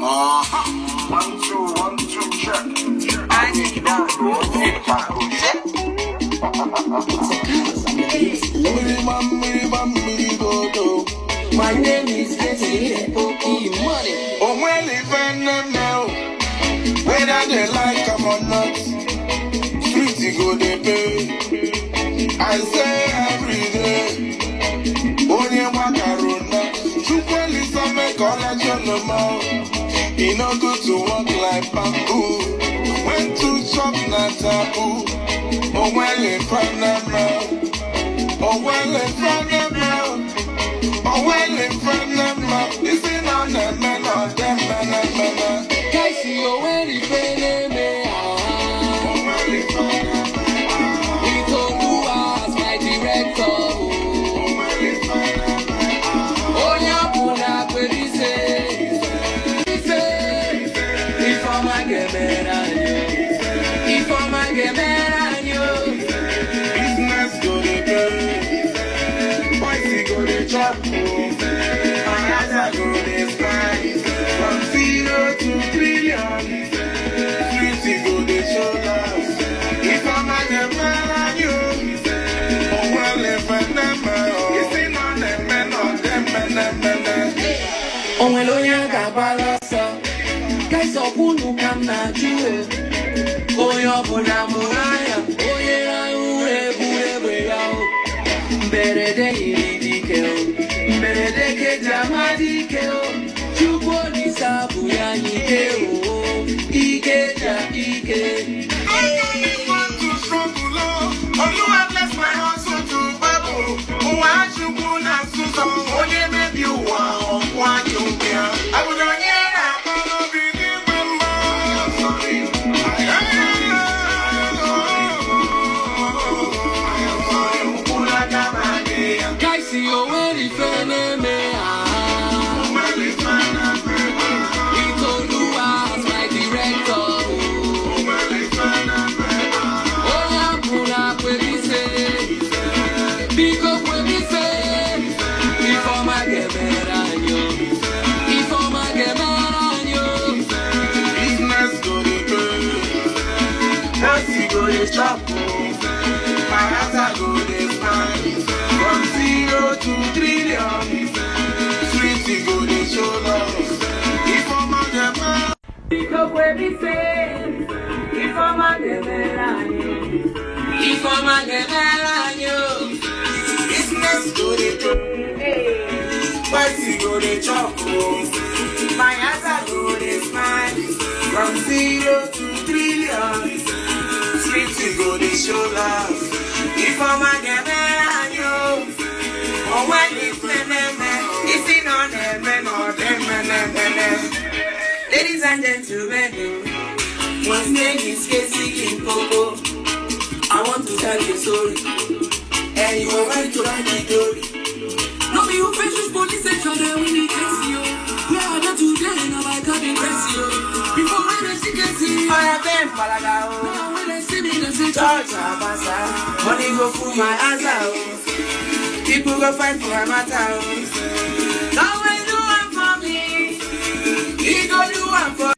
One, two, check. I need that. My name is Getty Poki Money. Oh, well, if I know whether they like them or not, street go they pay. I say every day, only macarona. Chukwali some make collection no more. It no good to walk like bamboo. When to chop na taboo. Oh, well, if I know. Oh, well, if I know. Oh, well, if I know. Is it on the men or them men? Guys, you when you feel me. Oh, well, if I know. He told you as my director. Oh, well, if I know. Oh, yeah, puna pedise. If I'm a gamer, Business go to pay. Boys go to chop. Another go to spy. From 0 to trillion. Street go to show love. If I'm a gamer, oh well, if I never. You see no them or them. Onweloya gabalasa. Guys, Opunu come na jue. Oyo puna muraya. Oye na ure yao. Berede iridikeo. Berede ke jamadikeo. Chubo ni sabu ya nikeo. Ikeja ike. I don't want to struggle, oh, you have left my hustle to bubble. Oh, I should go now, so oh, yeah, maybe you want one you care. I would not hear that, but be the Guys, see you when you feel me. He told you as my director. Oh, yeah, puna pedise. Because when we say, if I'm a gamer, if I'm a gamer, business go to pay. Nancy go to chop. My house go to spine. From 0 to trillion. Street go to show love. If I'm a gamer. because when we say, if I'm a gamer, if I'm a gamer, Business go to pay. Boys go to chop. My house go to spine. From 0 to trillion. Street go to show love. If I'm a gamer, oh, when it's it's in on them or them. ladies and gentlemen, my name is Casey Kimpopo. I want to tell you a story, and you are ready to write the story. No be official police station, they will need you. We are not today, now I can't impress you. Before when they see Casey, I have them palagao. now when they see me, they say, Church abasa. Money go through my answer. People go fight for my matter. now